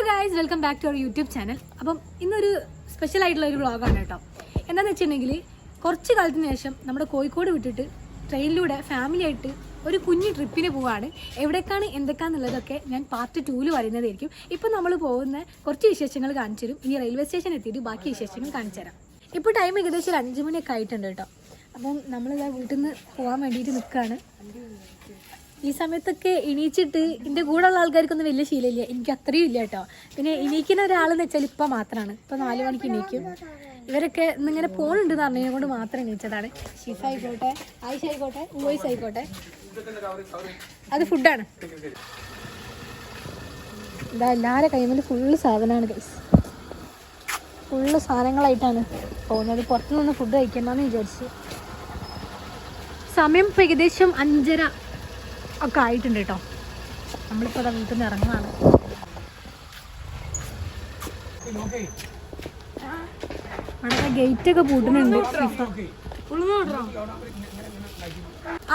Guys, welcome back to our YouTube channel. അപ്പം ഇന്നൊരു special ആയിട്ടുള്ള ഒരു വ്ളോഗാണ് കേട്ടോ. എന്താണെന്ന് വെച്ചിട്ടുണ്ടെങ്കിൽ കുറച്ച് കാലത്തിന് ശേഷം നമ്മുടെ കോഴിക്കോട് വിട്ടിട്ട് ട്രെയിനിലൂടെ ഫാമിലി ആയിട്ട് ഒരു കുഞ്ഞു ട്രിപ്പിന് പോവാണ്. എവിടേക്കാണ് എന്തൊക്കെയാണെന്നുള്ളതൊക്കെ ഞാൻ പാർട്ട് 2 പറയുന്നതായിരിക്കും. ഇപ്പം നമ്മൾ പോകുന്ന കുറച്ച് വിശേഷങ്ങൾ കാണിച്ചു തരും. ഇനി റെയിൽവേ സ്റ്റേഷൻ എത്തിയിട്ട് ബാക്കി വിശേഷങ്ങൾ കാണിച്ചു തരാം. ഇപ്പോൾ ടൈം ഏകദേശം ഒരു 5 മണിയൊക്കെ ആയിട്ടുണ്ട് കേട്ടോ. അപ്പം നമ്മളിതാ വീട്ടിൽ നിന്ന് പോകാൻ വേണ്ടിയിട്ട് നിൽക്കുകയാണ്. ഈ സമയത്തൊക്കെ എണീച്ചിട്ട് എൻ്റെ കൂടെ ഉള്ള ആൾക്കാർക്കൊന്നും വലിയ ശീലമില്ല, എനിക്ക് അത്രയും ഇല്ല കേട്ടോ. പിന്നെ എണീക്കുന്ന ഒരാളെന്ന് വെച്ചാൽ ഇപ്പം മാത്രമാണ്. ഇപ്പം 4 മണിക്ക് എണീക്കും. ഇവരൊക്കെ ഇന്നിങ്ങനെ പോകുന്നുണ്ടെന്ന് പറഞ്ഞതിനെ കൊണ്ട് മാത്രം എണീച്ചതാണ്. ഷിഫ ആയിക്കോട്ടെ, ആയിഷ ആയിക്കോട്ടെ, ഉവൈസ് ആയിക്കോട്ടെ, അത് ഫുഡാണ്. ഇതാ എല്ലാവരുടെ കൈമിൽ ഫുള്ള് സാധനമാണ് ഗൈസ്. ഫുള്ള് സാധനങ്ങളായിട്ടാണ് പോകുന്നത്. പുറത്തുനിന്ന് ഫുഡ് കഴിക്കണ്ടെന്ന് വിചാരിച്ച്. സമയം ഇപ്പോൾ ഏകദേശം 5:30 ഒക്കെ ആയിട്ടുണ്ട് കേട്ടോ. നമ്മളിപ്പോൾ അതാ വീട്ടിൽ നിന്ന് ഇറങ്ങുന്നതാണ്. അവിടെ ഗേറ്റൊക്കെ പൂട്ടുന്നുണ്ട്.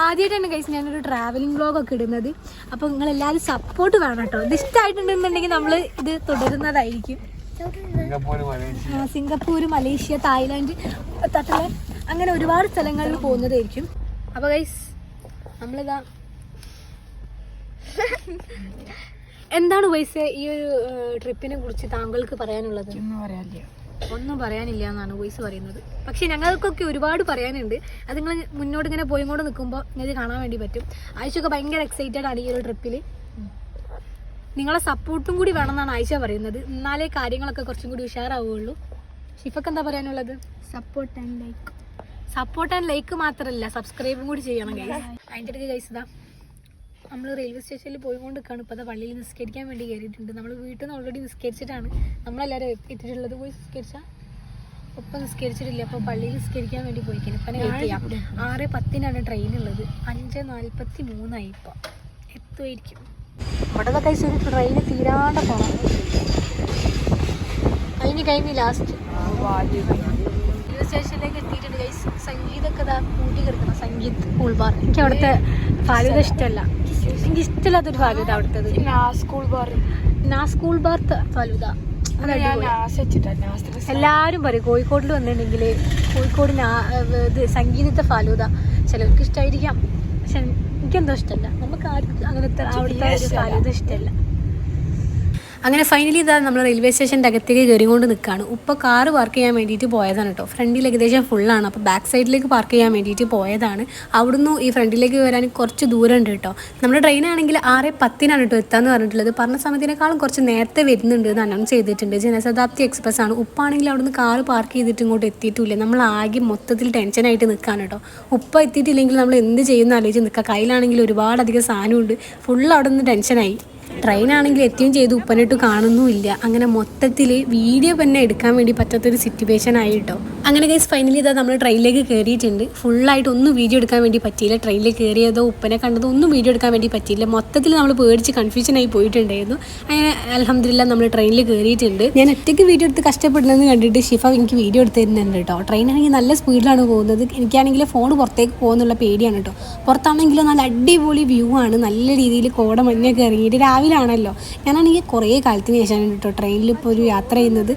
ആദ്യമായിട്ടാണ് ഗൈസ് ഞാനൊരു ട്രാവലിംഗ് വ്ളോഗൊക്കെ ഇടുന്നത്. അപ്പോൾ നിങ്ങളെല്ലാവരും സപ്പോർട്ട് വേണം കേട്ടോ. ഇത് ഇഷ്ടമായിട്ടുണ്ടെന്നുണ്ടെങ്കിൽ നമ്മൾ ഇത് തുടരുന്നതായിരിക്കും. സിംഗപ്പൂർ, മലേഷ്യ, തായ്ലാൻഡ്, തത്തലാൻഡ് അങ്ങനെ ഒരുപാട് സ്ഥലങ്ങളിൽ പോകുന്നതായിരിക്കും. അപ്പോൾ ഗൈസ് നമ്മളിതാ എന്താണ് വൈസേ ഈ ഒരു ട്രിപ്പിനെ കുറിച്ച് താങ്കൾക്ക് പറയാനുള്ളത്? ഒന്നും പറയാനില്ല എന്നാണ് വോയിസ് പറയുന്നത്. പക്ഷെ ഞങ്ങൾക്കൊക്കെ ഒരുപാട് പറയാനുണ്ട്. അത് നിങ്ങൾ മുന്നോട്ട് ഇങ്ങനെ പോയിക്കൊണ്ട് നിൽക്കുമ്പോൾ നിങ്ങൾക്ക് കാണാൻ വേണ്ടി പറ്റും. ആയിഷൊക്കെ ഭയങ്കര എക്സൈറ്റഡ് ആണ് ഈ ഒരു ട്രിപ്പിൽ. നിങ്ങളെ സപ്പോർട്ടും കൂടി വേണമെന്നാണ് ആയിഷ പറയുന്നത്. എന്നാലേ കാര്യങ്ങളൊക്കെ കുറച്ചും കൂടി ഉഷാറാവുകയുള്ളൂ. ഷിഫക്ക് എന്താ പറയാനുള്ളത്? സപ്പോർട്ട് ആൻഡ് ലൈക്ക് മാത്രമല്ല, സബ്സ്ക്രൈബും കൂടി ചെയ്യണം ഗൈസ്. അതിൻ്റെ ഇടയ്ക്ക് ഗൈസ് ഇതാ നമ്മൾ റെയിൽവേ സ്റ്റേഷനിൽ പോയിക്കൊണ്ട് നിൽക്കുകയാണ്. ഇപ്പോൾ പള്ളിയിൽ നിസ്കരിക്കാൻ വേണ്ടി കയറിയിട്ടുണ്ട്. നമ്മൾ വീട്ടിൽ നിന്ന് ഓൾറെഡി നിസ്കരിച്ചിട്ടാണ് നമ്മളെല്ലാവരും എത്തിയിട്ടുള്ളത്. പോയി നിസ്കരിച്ചാൽ ഒപ്പം നിസ്കരിച്ചിട്ടില്ല. അപ്പോൾ പള്ളിയിൽ നിസ്കരിക്കാൻ വേണ്ടി പോയിക്കണം. ഇപ്പം വെയിറ്റ് ചെയ്യാം. 6:10 ട്രെയിൻ ഉള്ളത്. 5:43 ഇപ്പോൾ എത്തുമായിരിക്കും. ഇവിടെ കഴിച്ച് ഒരു ട്രെയിന് തീരാണ്ട് പോകണം. കഴിഞ്ഞ് ലാസ്റ്റ് റെയിൽവേ സ്റ്റേഷനിലേക്ക് എത്തിയിട്ടുണ്ട് ഗൈസ്. സംഗീതമൊക്കെ ഇതാ കൂട്ടി കിടക്കണം. സംഗീത് കൂൾബാർ. എനിക്ക് അവിടുത്തെ ഫാലൂദ ഇഷ്ടമല്ല. എനിക്ക് ഇഷ്ടമില്ലാത്തൊരു ഫാലൂദ അവിടുത്തത്. സ്കൂൾ ബാർ ഫാലൂദ എല്ലാവരും പറയും. കോഴിക്കോട്ടിൽ വന്നിട്ടുണ്ടെങ്കിൽ കോഴിക്കോട് ഇത് സംഗീതത്തെ ഫാലൂദ ചിലർക്ക് ഇഷ്ടമായിരിക്കാം. പക്ഷെ എനിക്കെന്തോ ഇഷ്ടമല്ല. നമുക്ക് ആർക്കും അങ്ങനത്തെ അവിടുത്തെ ഒരു ഫാലൂദ ഇഷ്ടമല്ല. അങ്ങനെ ഫൈനലി ഇതാ നമ്മൾ റെയിൽവേ സ്റ്റേഷൻ്റെ അകത്തേക്ക് കയറിക്കൊണ്ട് നിൽക്കുകയാണ്. ഇപ്പോൾ കാറ് പാർക്ക് ചെയ്യാൻ വേണ്ടിയിട്ട് പോയതാണ് കേട്ടോ. ഫ്രണ്ടിൽ ഏകദേശം ഫുള്ളാണ്. അപ്പോൾ ബാക്ക് സൈഡിലേക്ക് പാർക്ക് ചെയ്യാൻ വേണ്ടിയിട്ട് പോയതാണ്. അവിടുന്ന് ഈ ഫ്രണ്ടിലേക്ക് വരാൻ കുറച്ച് ദൂരം ഉണ്ട് കേട്ടോ. നമ്മുടെ ട്രെയിനാണെങ്കിൽ 6:10 കേട്ടോ എത്താമെന്ന് പറഞ്ഞിട്ടുള്ളത്. പറഞ്ഞ സമയത്തിനേക്കാളും കുറച്ച് നേരത്തെ വരുന്നുണ്ട് എന്ന് അനൗൺസ് ചെയ്തിട്ടുണ്ട്. ജനശതാബ്ദി എക്സ്പ്രസ് ആണ്. ഉപ്പാണെങ്കിൽ അവിടുന്ന് കാറ് പാർക്ക് ചെയ്തിട്ട് ഇങ്ങോട്ട് എത്തിയിട്ടില്ല. നമ്മൾ ആകെ മൊത്തത്തിൽ ടെൻഷനായിട്ട് നിൽക്കുകയാണ് കേട്ടോ. ഉപ്പ എത്തിയിട്ടില്ലെങ്കിൽ നമ്മൾ എന്ത് ചെയ്യുമെന്ന് ആലോചിച്ച് നിൽക്കുക. കയ്യിലാണെങ്കിൽ ഒരുപാടധികം സാധനമുണ്ട്. ഫുള്ള് അവിടെ നിന്ന് ടെൻഷനായി. ട്രെയിനാണെങ്കിൽ എത്തുകയും ചെയ്തു. ഉപ്പനിട്ട് കാണുന്നുമില്ല. അങ്ങനെ മൊത്തത്തിൽ വീഡിയോ തന്നെ എടുക്കാൻ വേണ്ടി പറ്റാത്തൊരു സിറ്റുവേഷൻ ആയി കേട്ടോ. അങ്ങനെ ഗൈസ് ഫൈനലി ഇതാ നമ്മൾ ട്രെയിനിലേക്ക് കയറിയിട്ടുണ്ട്. ഫുള്ളായിട്ട് ഒന്നും വീഡിയോ എടുക്കാൻ വേണ്ടി പറ്റിയില്ല. ട്രെയിനിൽ കയറിയതോ ഉപ്പനെ കണ്ടതോ ഒന്നും വീഡിയോ എടുക്കാൻ വേണ്ടി പറ്റിയില്ല. മൊത്തത്തിൽ നമ്മൾ പേടിച്ച് കൺഫ്യൂഷനായി പോയിട്ടുണ്ടായിരുന്നു. അങ്ങനെ അൽഹംദുലില്ലാ നമ്മൾ ട്രെയിനിൽ കയറിയിട്ടുണ്ട്. ഞാൻ ഒറ്റയ്ക്ക് വീഡിയോ എടുത്ത് കഷ്ടപ്പെടുന്നതെന്ന് കണ്ടിട്ട് ഷിഫ എനിക്ക് വീഡിയോ എടുത്ത് തരുന്നുണ്ട് കേട്ടോ. ട്രെയിനാണെങ്കിൽ നല്ല സ്പീഡിലാണ് പോകുന്നത്. എനിക്കാണെങ്കിൽ ഫോൺ പുറത്തേക്ക് പോകുന്നുള്ള പേടിയാണ് കേട്ടോ. പുറത്താണെങ്കിലും നല്ല അടിപൊളി വ്യൂ ആണ്. നല്ല രീതിയിൽ കോട മഞ്ഞൊക്കെ ഇറങ്ങിയിട്ട് രാവിലാണല്ലോ. ഞാനാണെങ്കിൽ കുറേ കാലത്തിന് ശേഷമാണ് കേട്ടോ ട്രെയിനിൽ ഇപ്പോൾ ഒരു യാത്ര ചെയ്യുന്നത്.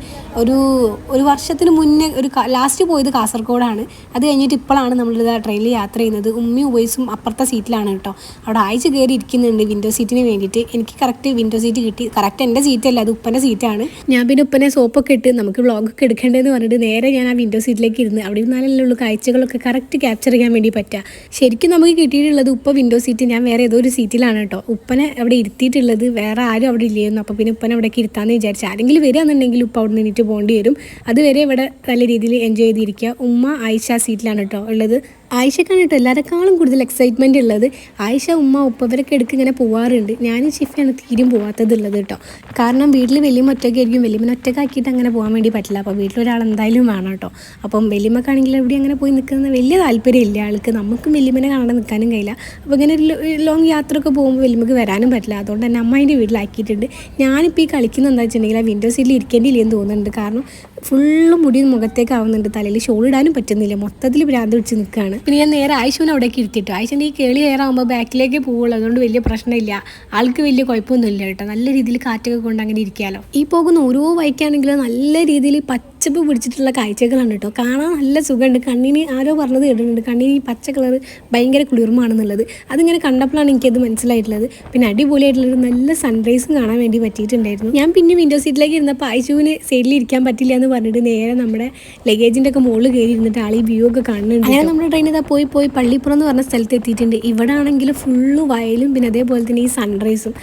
ഒരു വർഷത്തിന് മുന്നേ ലാസ്റ്റ് പോയത് കാസർഗോഡാണ്. അത് കഴിഞ്ഞിട്ട് ഇപ്പോഴാണ് നമ്മളിത് ട്രെയിനിൽ യാത്ര ചെയ്യുന്നത്. ഉമ്മയും ഉവൈസും അപ്പുറത്തെ സീറ്റിലാണ് കേട്ടോ. അവിടെ ആഴ്ച കയറി ഇരിക്കുന്നുണ്ട് വിൻഡോ സീറ്റിന് വേണ്ടിയിട്ട്. എനിക്ക് കറക്റ്റ് വിൻഡോ സീറ്റ് കിട്ടി. കറക്റ്റ് എൻ്റെ സീറ്റല്ല, അത് ഉപ്പൻ്റെ സീറ്റാണ്. ഞാൻ പിന്നെ ഉപ്പനെ സോപ്പൊക്കെ ഇട്ട് നമുക്ക് വ്ളോഗൊക്കെ എടുക്കേണ്ടതെന്ന് പറഞ്ഞിട്ട് നേരെ ഞാൻ ആ വിൻഡോ സീറ്റിലേക്ക് ഇരുന്ന് അവിടെ ഇരുന്നാലല്ലേ ഉള്ളൂ കാഴ്ചകളൊക്കെ കറക്റ്റ് ക്യാപ്ചർ ചെയ്യാൻ വേണ്ടി പറ്റുക. ശരിക്കും നമുക്ക് കിട്ടിയിട്ടുള്ളത് ഉപ്പ വിൻഡോ സീറ്റ്, ഞാൻ വേറെ ഏതോ ഒരു സീറ്റിലാണ് കേട്ടോ. ഉപ്പനെ അവിടെ ഇരുത്തിയിട്ടുള്ളത്, വേറെ ആരും അവിടെ ഇല്ലായിരുന്നു. അപ്പോൾ പിന്നെ ഉപ്പനെ അവിടേക്ക് ഇരുത്താമെന്ന് വിചാരിച്ചു. ആരെങ്കിലും വരികയെന്നുണ്ടെങ്കിൽ ഉപ്പ അവിടെ നിന്നിട്ട് പോകേണ്ടി വരും. അതുവരെ ഇവിടെ നല്ല രീതിയിൽ എൻജോയ് ചെയ്തിരിക്കുക. ഉമ്മ ആയിഷ സീറ്റിലാണ് കേട്ടോ ഉള്ളത്. ആയിഷക്കാണ് കേട്ടോ എല്ലാവരെക്കാളും കൂടുതൽ എക്സൈറ്റ്മെൻറ്റ് ഉള്ളത്. ആയിഷ, ഉമ്മ, ഉപ്പ ഇവരൊക്കെ ഇടയ്ക്ക് ഇങ്ങനെ പോകാറുണ്ട്. ഞാനും ഷിഫയാണ് തീരും പോകാത്തതുള്ളത് കേട്ടോ. കാരണം വീട്ടിൽ വലിയ ഒറ്റയ്ക്കായിരിക്കും. വലിയമ്മനെ ഒറ്റക്കാക്കിയിട്ട് അങ്ങനെ പോകാൻ വേണ്ടി പറ്റില്ല. അപ്പോൾ വീട്ടിലൊരാൾ എന്തായാലും വേണം കേട്ടോ. അപ്പം വലിയമ്മക്കാണെങ്കിൽ എവിടെ അങ്ങനെ പോയി നിൽക്കുന്ന വലിയ താല്പര്യമില്ല ആൾക്ക്. നമുക്കും വലിയമ്മനെ കാണാൻ നിൽക്കാനും കഴിയില്ല. അപ്പോൾ ഇങ്ങനെ ഒരു ലോങ് യാത്രയൊക്കെ പോകുമ്പോൾ വലിയമ്മക്ക് വരാനും പറ്റില്ല. അതുകൊണ്ട് തന്നെ അമ്മേൻ്റെ വീട്ടിലാക്കിയിട്ടുണ്ട്. ഞാനിപ്പോൾ ഈ കളിക്കുന്നത് എന്താ വെച്ചിട്ടുണ്ടെങ്കിൽ ആ വിൻഡോ സീറ്റിൽ ഇരിക്കേണ്ടിയില്ലെന്ന് തോന്നുന്നുണ്ട്. കാരണം ഫുള്ള് മുടി മുഖത്തേക്ക് ആവുന്നുണ്ട്. തലയിൽ ഷോൾ ഇടാനും പറ്റുന്നില്ല. മൊത്തത്തിൽ ഭ്രാന്ത് പിടിച്ച് നിൽക്കുകയാണ്. പിന്നെ ഞാൻ നേരെ ആയിഷുവിനെ അവിടേക്ക് ഇരുത്തിയിട്ടു. ആയിഷൻ്റെ ഈ കേളി കയറാകുമ്പോൾ ബാക്കിലേക്ക് പോകുള്ളൂ, അതുകൊണ്ട് വലിയ പ്രശ്നമില്ല, ആൾക്ക് വലിയ കുഴപ്പമൊന്നുമില്ല കേട്ടോ. നല്ല രീതിയിൽ കാറ്റൊക്കെ കൊണ്ട് അങ്ങനെ ഇരിക്കാമല്ലോ. ഈ പോകുന്ന ഓരോ ബൈക്കാണെങ്കിലും നല്ല രീതിയിൽ പച്ചപ്പ് പിടിച്ചിട്ടുള്ള കാഴ്ചകളാണ് കേട്ടോ. കാണാൻ നല്ല സുഖമുണ്ട്. കണ്ണിന് ആരോ പറഞ്ഞത് കേട്ടിട്ടുണ്ട്, കണ്ണിന് ഈ പച്ച കളർ ഭയങ്കര കുളിർമാണെന്നുള്ളത്. അതിങ്ങനെ കണ്ടപ്പോഴാണ് എനിക്കത് മനസ്സിലായിട്ടുള്ളത്. പിന്നെ അടിപൊളിയായിട്ടുള്ളൊരു നല്ല സൺറൈസും കാണാൻ വേണ്ടി പറ്റിയിട്ടുണ്ടായിരുന്നു. ഞാൻ പിന്നെ വിൻഡോ സീറ്റിലേക്ക് ഇരുന്നപ്പോൾ ആയിഷുവിന് സൈഡിൽ ഇരിക്കാൻ പറ്റില്ല എന്ന് പറഞ്ഞിട്ട് നേരെ നമ്മുടെ ലഗേജിൻ്റെ ഒക്കെ മുകളിൽ കയറി ഇരുന്നിട്ട് ആൾ ഈ വ്യൂ ഒക്കെ കാണുന്നുണ്ട്. അങ്ങനെ നമ്മുടെ ട്രെയിൻ ഇതാ പോയി പള്ളിപ്പുറം എന്ന് പറഞ്ഞ സ്ഥലത്ത് എത്തിയിട്ടുണ്ട്. ഇവിടെ ആണെങ്കിൽ ഫുള്ള് വയലും പിന്നെ അതേപോലെ തന്നെ ഈ സൺറൈസും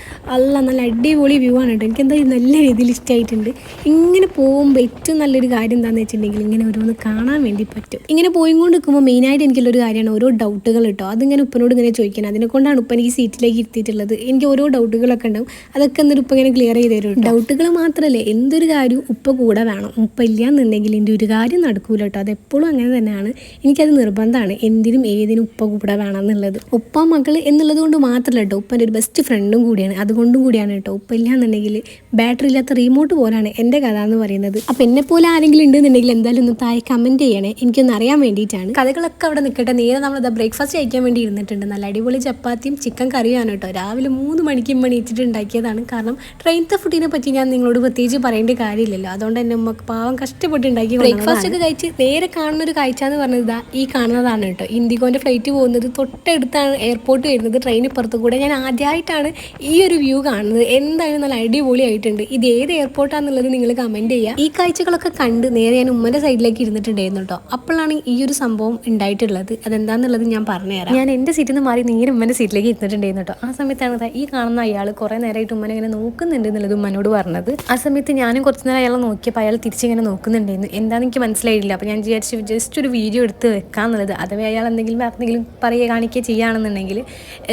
നല്ല അടിപൊളി വ്യൂ ആണ് കേട്ടോ. എനിക്കെന്താ നല്ല രീതിയിൽ ഇഷ്ടമായിട്ടുണ്ട്. ഇങ്ങനെ പോകുമ്പോൾ ഏറ്റവും നല്ലൊരു കാര്യം എന്താണെന്ന് വെച്ചിട്ടുണ്ടെങ്കിൽ ഇങ്ങനെ ഓരോന്ന് കാണാൻ വേണ്ടി പറ്റും. ഇങ്ങനെ പോയിക്കൊണ്ട് നിൽക്കുമ്പോൾ മെയിനായിട്ട് എനിക്കുള്ളൊരു കാര്യമാണ് ഓരോ ഡൗട്ടുകൾ കേട്ടോ. അതിങ്ങനെ ഉപ്പനോട് ഇങ്ങനെ ചോദിക്കണം. അതിനെക്കൊണ്ടാണ് ഉപ്പൻ ഈ സീറ്റിലേക്ക് ഇരുത്തിയിട്ടുള്ളത്. എനിക്ക് ഓരോ ഡൗട്ടുകളൊക്കെ ഉണ്ടാവും, അതൊക്കെ എന്നിട്ട് ഉപ്പ ഇങ്ങനെ ക്ലിയർ ചെയ്ത് തരും. ഡൗട്ടുകൾ മാത്രമല്ലേ, എന്തൊരു കാര്യവും ഉപ്പ കൂടെ വേണം. ഉപ്പ ഇല്ല എന്നുണ്ടെങ്കിൽ എൻ്റെ ഒരു കാര്യം നടക്കൂല കേട്ടോ. അതെപ്പോഴും അങ്ങനെ തന്നെയാണ്. എനിക്കത് നിർബന്ധമാണ്, എന്തിനും ഏതിനും ഉപ്പ കൂടെ വേണം എന്നുള്ളത്. ഉപ്പ മകൾ എന്നുള്ളത് കൊണ്ട് മാത്രമല്ല കേട്ടോ, ഉപ്പൻ്റെ ഒരു ബെസ്റ്റ് ഫ്രണ്ടും കൂടിയാണ്. അതുകൊണ്ടും കൂടിയാണ് കേട്ടോ. ഉപ്പ ഇല്ല എന്നുണ്ടെങ്കിൽ ബാറ്ററി ഇല്ലാത്ത റിമോട്ട് പോലാണ് എൻ്റെ കഥ എന്ന് പറയുന്നത്. അപ്പം എന്നെപ്പോലെ ആരെങ്കിലും ഉണ്ടെന്നുണ്ടെങ്കിൽ എന്തായാലും ഒന്ന് താഴെ കമൻറ്റ് ചെയ്യണേ, എനിക്കൊന്ന് അറിയാൻ വേണ്ടിയിട്ടാണ്. കഥകളൊക്കെ അവിടെ നിൽക്കട്ടെ. നേരെ നമ്മളിതാ ബ്രേക്ക്ഫാസ്റ്റ് കഴിക്കാൻ വേണ്ടി ഇരുന്നിട്ടുണ്ട്. നല്ല അടിപൊളി ചപ്പാത്തിയും ചിക്കൻ കറിയാണ് കേട്ടോ. രാവിലെ 3 മണിക്ക് എണീച്ചിട്ട് ഉണ്ടാക്കിയതാണ്. കാരണം ട്രെയിനത്തെ ഫുഡിനെ പറ്റി ഞാൻ നിങ്ങളോട് പ്രത്യേകിച്ച് പറയേണ്ട കാര്യമില്ലല്ലോ. അതുകൊണ്ട് തന്നെ നമുക്ക് പാവം കഷ്ടപ്പെട്ട് ഉണ്ടാക്കി ബ്രേക്ക്ഫാസ്റ്റ് ഒക്കെ കഴിച്ച് നേരെ കാണുന്ന ഒരു കാഴ്ച എന്ന് പറഞ്ഞത് ഇതാ ഈ കാണുന്നതാണ് കേട്ടോ. ഇൻഡിഗോൻ്റെ ഫ്ലൈറ്റ് പോകുന്നത് തൊട്ടടുത്താണ് എയർപോർട്ട് വരുന്നത്. ട്രെയിൻ ഇപ്പുറത്ത് കൂടെ. ഞാൻ ആദ്യമായിട്ടാണ് ഈ ഒരു വ്യൂ കാണുന്നത്. എന്തായാലും നല്ല അടിപൊളിയായിട്ടുണ്ട്. ഇത് ഏത് എയർപോർട്ടാണെന്നുള്ളത് നിങ്ങൾ കമൻറ്റ് ചെയ്യുക. ഈ കാഴ്ചകളൊക്കെ കണ്ട് നേരെ ഞാൻ ഉമ്മൻ്റെ സൈഡിലേക്ക് ഇരുന്നിട്ടുണ്ടായിരുന്നു കേട്ടോ. അപ്പോഴാണ് ഈ ഒരു സംഭവം ഉണ്ടായിട്ടുള്ളത്. അതെന്താണെന്നുള്ളത് ഞാൻ പറഞ്ഞുതരാം. ഞാൻ എൻ്റെ സീറ്റിൽ നിന്ന് മാറി നേരെ ഉമ്മൻ്റെ സീറ്റിലേക്ക് ഇരുന്നിട്ടുണ്ടായിരുന്നു കേട്ടോ. ആ സമയത്താണ് ഈ കാണുന്ന അയാൾ കുറേ നേരമായിട്ട് ഉമ്മനെ ഇങ്ങനെ നോക്കുന്നുണ്ട് എന്നുള്ളത് ഉമ്മനോട് പറഞ്ഞത്. ആ സമയത്ത് ഞാനും കുറച്ച് നേരം അയാളെ നോക്കിയപ്പോൾ അയാൾ തിരിച്ചിങ്ങനെ നോക്കുന്നുണ്ടായിരുന്നു. എന്താണെന്ന് എനിക്ക് മനസ്സിലായില്ല. അപ്പോൾ ഞാൻ വിചാരിച്ചു ജസ്റ്റ് ഒരു വീഡിയോ എടുത്ത് വെക്കാമെന്നുള്ളത്. അഥവാ അയാൾ എന്തെങ്കിലും കാണിക്കുകയോ ചെയ്യുകയാണെന്നുണ്ടെങ്കിൽ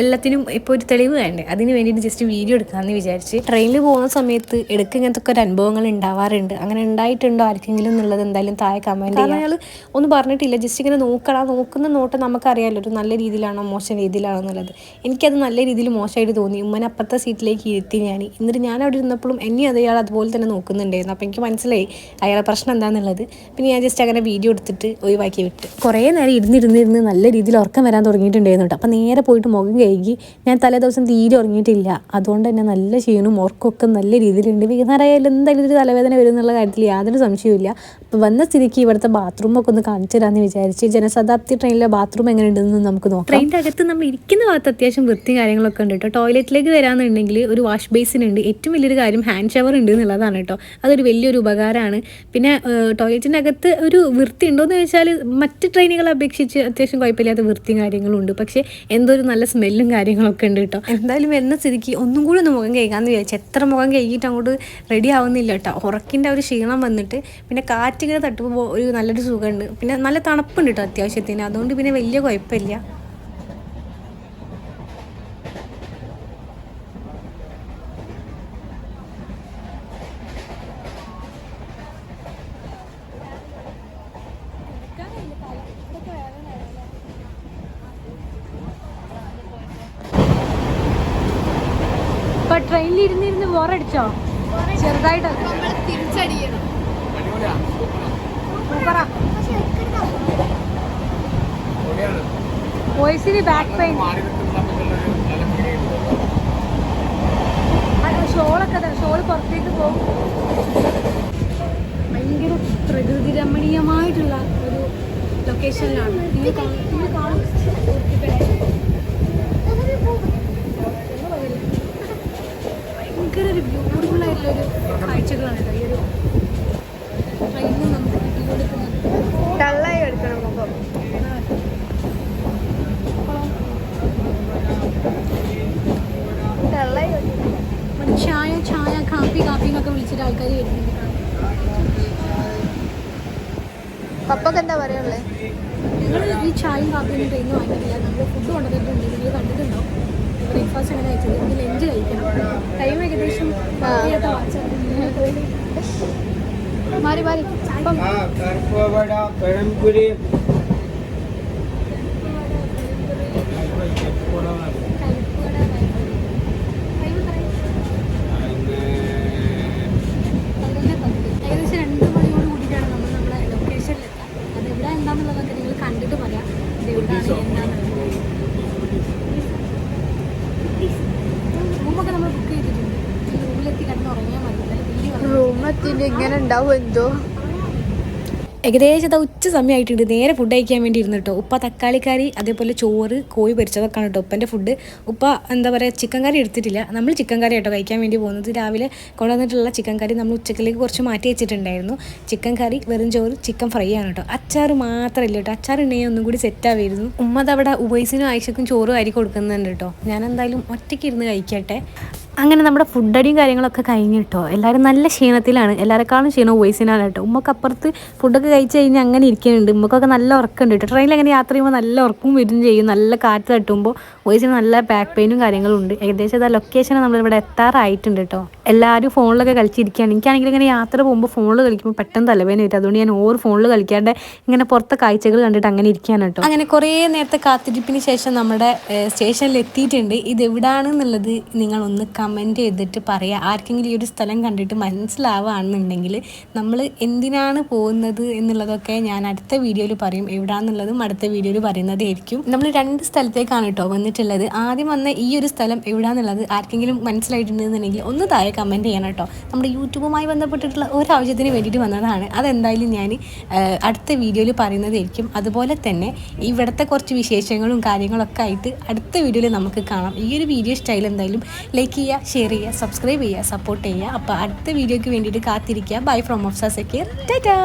എല്ലാത്തിനും ഇപ്പോൾ ഒരു തെളിവ് വേണ്ടേ, അതിന് വേണ്ടിയിട്ട് ജസ്റ്റ് വീഡിയോ എടുക്കാമെന്ന് വിചാരിച്ച്. ട്രെയിനിൽ പോകുന്ന സമയത്ത് ഇടയ്ക്ക് ഇങ്ങനത്തെ ഒക്കെ ഒരു അനുഭവങ്ങൾ ഉണ്ടാവാറുണ്ട്. അങ്ങനെ ഉണ്ടായിട്ടുണ്ടോ ആർക്കെങ്കിലും എന്നുള്ളത് എന്തായാലും താഴെ കമൻറ്റ് ചെയ്യാം. അയാൾ ഒന്നും പറഞ്ഞിട്ടില്ല, ജസ്റ്റ് ഇങ്ങനെ നോക്കുന്ന നോട്ടം നമുക്കറിയാമല്ലോ ഒരു നല്ല രീതിയിലാണോ മോശം രീതിയിലാണോ എന്നുള്ളത്. എനിക്കത് നല്ല രീതിയിൽ മോശമായിട്ട് തോന്നി. ഉമ്മനെ അപ്പുറത്തെ സീറ്റിലേക്ക് ഇരുത്തി എന്നിട്ട് ഞാൻ അവിടെ ഇരുന്നപ്പോഴും എന്നെ അയാൾ അതുപോലെ തന്നെ നോക്കുന്നുണ്ടായിരുന്നു. അപ്പോൾ എനിക്ക് മനസ്സിലായി അയാളുടെ പ്രശ്നം എന്താണെന്നുള്ളത്. പിന്നെ ഞാൻ ജസ്റ്റ് അങ്ങനെ വീഡിയോ എടുത്തിട്ട് ഒഴിവാക്കി വിട്ട്. കുറേ നേരം ഇരുന്ന് നല്ല രീതിയിൽ ഉറക്കം വരാൻ തുടങ്ങിയിട്ടുണ്ടായിരുന്നു കേട്ടോ. അപ്പോൾ നേരെ പോയിട്ട് മുഖം കഴുകി. ഞാൻ തലേ ദിവസം തീരെ ഉറങ്ങിയിട്ടില്ല, അതുകൊണ്ട് തന്നെ നല്ല ക്ഷീണവും ഉറക്കമൊക്കെ നല്ല രീതിയിലുണ്ട്. വൈകുന്നേരമായാലും എന്തായാലും ഒരു തലവേദന വരും എന്നുള്ള കാര്യത്തിൽ യാതൊരു സംശയമില്ല. അപ്പോൾ വന്ന സ്ഥിതിക്ക് ഇവിടുത്തെ ബാത്റൂമൊക്കെ ഒന്ന് കാണിച്ചു തരാമെന്ന് വിചാരിച്ച്. ജനശതാബ്ദി ട്രെയിനിലെ ബാത്റൂം എങ്ങനെ ഉണ്ടെന്ന് നമുക്ക് നോക്കാം. ട്രെയിനിൻ്റെ അകത്ത് നമ്മൾ ഇരിക്കുന്ന ഭാഗത്ത് അത്യാവശ്യം വൃത്തി കാര്യങ്ങളൊക്കെ ഉണ്ട് കേട്ടോ. ടോയ്ലറ്റിലേക്ക് വരാമെന്നുണ്ടെങ്കിൽ ഒരു വാഷ് ബേസിൻ ഉണ്ട്. ഏറ്റവും വലിയൊരു കാര്യം ഹാൻഡ് ഷവർ ഉണ്ട് എന്നുള്ളതാണ് കേട്ടോ. അതൊരു വലിയൊരു ഉപകാരമാണ്. പിന്നെ ടോയ്ലറ്റിൻ്റെ അകത്ത് ഒരു വൃത്തി ഉണ്ടോയെന്ന് ചോദിച്ചാൽ മറ്റ് ട്രെയിനുകളെ അപേക്ഷിച്ച് അത്യാവശ്യം കുഴപ്പമില്ലാത്ത വൃത്തിയും കാര്യങ്ങളും ഉണ്ട്. പക്ഷേ എന്തോ ഒരു നല്ല സ്മെല്ലും കാര്യങ്ങളൊക്കെ ഉണ്ട് കേട്ടോ. എന്തായാലും എന്ന സ്ഥിതിക്ക് ഒന്നും കൂടി ഒന്ന് മുഖം കഴുകാമെന്ന് വിചാരിച്ചു. എത്ര മുഖം കഴുകിയിട്ട് അങ്ങോട്ട് റെഡി ആവുന്നില്ല കേട്ടോ. ഉറക്കിൻ്റെ ഒരു ക്ഷീണം വന്നിട്ട് പിന്നെ കാറ്റിങ്ങനെ തട്ടുമ്പോൾ ഒരു നല്ലൊരു സുഖമുണ്ട്. പിന്നെ നല്ല തണുപ്പുണ്ട് കേട്ടോ അത്യാവശ്യത്തിന്. അതുകൊണ്ട് പിന്നെ വലിയ കുഴപ്പമില്ല. ഇപ്പൊ ട്രെയിനിൽ ഇരുന്നിരുന്ന് ബോറടിച്ചോ? ചെറുതായിട്ടൊക്കെ തിരിച്ചടിക്കണം. വോയിസിന് ബാക്ക് പെയിൻ. ഷോള് പുറത്തേക്ക് പോകും. ഭയങ്കര പ്രകൃതി രമണീയമായിട്ടുള്ള ഒരു ലൊക്കേഷനിലാണ്. ഭയങ്കര ഒരു ബ്യൂട്ടിഫുൾ ആയിട്ടുള്ളൊരു കാഴ്ചകളാണ് കേട്ടോ ഈ ഒരു ട്രെയിനിൽ നമുക്ക് കിട്ടിക്കൊടുക്കുന്നത്. ഡള്ളായി എടുക്കണം മുഖം. ചായ കാപ്പിന്നൊക്കെ വിളിച്ചിട്ട് ആൾക്കാർ വരുന്നുണ്ട്. പപ്പക്ക് എന്താ പറയുള്ളേ? നിങ്ങൾ ഈ ചായയും കാപ്പിയൊന്നും ട്രെയിനിൽ വാങ്ങിയിട്ടില്ല. നമ്മൾ ഫുഡ് കൊണ്ടുവന്നിട്ടുണ്ട്. നിങ്ങൾ കണ്ടിട്ടുണ്ടോ? ബ്രേക്ക്ഫാസ്റ്റ് അങ്ങനെ കഴിച്ചത്. എനിക്ക് ലഞ്ച് കഴിക്കണം. ടൈം ഏകദേശം മാറി അപ്പം ഏകദേശം 2 മണിയോട് കൂടിയിട്ടാണ് നമ്മൾ നമ്മുടെ ലൊക്കേഷനിലെത്താം. അത് എവിടെ എന്താണെന്നുള്ളതൊക്കെ നിങ്ങൾ കണ്ടിട്ട് പറയാം. മത്തിൻ്റെ ഇങ്ങനെ ഉണ്ടാവും എന്തോ. ഏകദേശം ഉച്ച സമയമായിട്ടുണ്ട്. നേരെ ഫുഡ് കഴിക്കാൻ വേണ്ടി ഇരുന്നു കേട്ടോ. ഉപ്പ തക്കാളിക്കറി, അതേപോലെ ചോറ്, കോഴി പൊരിച്ചതൊക്കെയാണ് കേട്ടോ ഉപ്പൻ്റെ ഫുഡ്. ഉപ്പ എന്താ പറയുക, ചിക്കൻ കറി എടുത്തിട്ടില്ല. നമ്മൾ ചിക്കൻ കറി കേട്ടോ കഴിക്കാൻ വേണ്ടി പോകുന്നത്. രാവിലെ കൊണ്ടുവന്നിട്ടുള്ള ചിക്കൻ കറി നമ്മൾ ഉച്ചക്കിലേക്ക് കുറച്ച് മാറ്റി വെച്ചിട്ടുണ്ടായിരുന്നു. ചിക്കൻ കറി, വെറും ചോറ്, ചിക്കൻ ഫ്രൈ ആണ് കേട്ടോ. അച്ചാർ മാത്രമല്ല കേട്ടോ, അച്ചാർ ഉണ്ടെങ്കിൽ ഒന്നും കൂടി സെറ്റാവായിരുന്നു. ഉമ്മ അവിടെ ഉബൈസിനും ആയിഷക്കും ചോറും അരി കൊടുക്കുന്നുണ്ട് കേട്ടോ. ഞാൻ എന്തായാലും ഒറ്റയ്ക്ക് ഇരുന്ന് കഴിക്കട്ടെ. അങ്ങനെ നമ്മുടെ ഫുഡടിയും കാര്യങ്ങളൊക്കെ കഴിഞ്ഞ് കേട്ടോ. എല്ലാവരും നല്ല ക്ഷീണത്തിലാണ്. എല്ലാവരെക്കാളും ക്ഷീണം വോയിസിനാണ് കേട്ടോ. ഉമ്മക്ക് അപ്പുറത്ത് ഫുഡൊക്കെ കഴിച്ച് കഴിഞ്ഞാൽ അങ്ങനെ ഇരിക്കുന്നുണ്ട്. ഉമ്മക്കൊക്കെ നല്ല ഉറക്കമുണ്ട് കേട്ടോ. ട്രെയിനിൽ അങ്ങനെ യാത്ര ചെയ്യുമ്പോൾ നല്ല ഉറക്കും വരും ചെയ്യും. നല്ല കാറ്റ് തട്ടുമ്പോൾ വോയിസിന് നല്ല ബാക്ക് പെയിനും കാര്യങ്ങളും ഉണ്ട്. ഏകദേശം ആ ലൊക്കേഷൻ നമ്മളിവിടെ എത്താറായിട്ടുണ്ട് കേട്ടോ. എല്ലാവരും ഫോണിലൊക്കെ കളിച്ചിരിക്കുകയാണ്. എനിക്കാണെങ്കിൽ ഇങ്ങനെ യാത്ര പോകുമ്പോൾ ഫോണിൽ കളിക്കുമ്പോൾ പെട്ടെന്ന് തലവേദന വരും. അതുകൊണ്ട് ഞാൻ ഫോണിൽ കളിക്കാണ്ട് ഇങ്ങനെ പുറത്തെ കാഴ്ചകൾ കണ്ടിട്ട് അങ്ങനെ ഇരിക്കുകയാണ് കേട്ടോ. അങ്ങനെ കുറേ നേരത്തെ കാത്തിരിപ്പിന് ശേഷം നമ്മുടെ സ്റ്റേഷനിൽ എത്തിയിട്ടുണ്ട്. ഇത് എവിടാണെന്നുള്ളത് നിങ്ങളൊന്ന് കമൻറ്റ് ചെയ്തിട്ട് പറയുക. ആർക്കെങ്കിലും ഈ ഒരു സ്ഥലം കണ്ടിട്ട് മനസ്സിലാവുകയാണെന്നുണ്ടെങ്കിൽ നമ്മൾ എന്തിനാണ് പോകുന്നത് എന്നുള്ളതൊക്കെ ഞാൻ അടുത്ത വീഡിയോയിൽ പറയും. എവിടാന്നുള്ളതും അടുത്ത വീഡിയോയിൽ പറയുന്നതായിരിക്കും. നമ്മൾ 2 സ്ഥലത്തേക്കാണ് കേട്ടോ വന്നിട്ടുള്ളത്. ആദ്യം വന്ന ഈ ഒരു സ്ഥലം എവിടാന്നുള്ളത് ആർക്കെങ്കിലും മനസ്സിലായിട്ടുണ്ടെന്നുണ്ടെങ്കിൽ ഒന്ന് താഴെ കമൻറ്റ് ചെയ്യണം കേട്ടോ. നമ്മുടെ യൂട്യൂബുമായി ബന്ധപ്പെട്ടിട്ടുള്ള ഒരു ആവശ്യത്തിന് വേണ്ടിയിട്ട് വന്നതാണ്. അതെന്തായാലും ഞാൻ അടുത്ത വീഡിയോയിൽ പറയുന്നതായിരിക്കും. അതുപോലെ തന്നെ ഇവിടുത്തെ കുറച്ച് വിശേഷങ്ങളും കാര്യങ്ങളൊക്കെ ആയിട്ട് അടുത്ത വീഡിയോയിൽ നമുക്ക് കാണാം. ഈ ഒരു വീഡിയോ സ്റ്റൈൽ എന്തായാലും ലൈക്ക് ചെയ്യുക, ഷെയർ ചെയ്യുക, സബ്സ്ക്രൈബ് ചെയ്യുക, സപ്പോർട്ട് ചെയ്യുക. അപ്പോൾ അടുത്ത വീഡിയോയ്ക്ക് വേണ്ടിയിട്ട് കാത്തിരിക്കുക. Bye from Afsa Sakeer. ടാറ്റാ.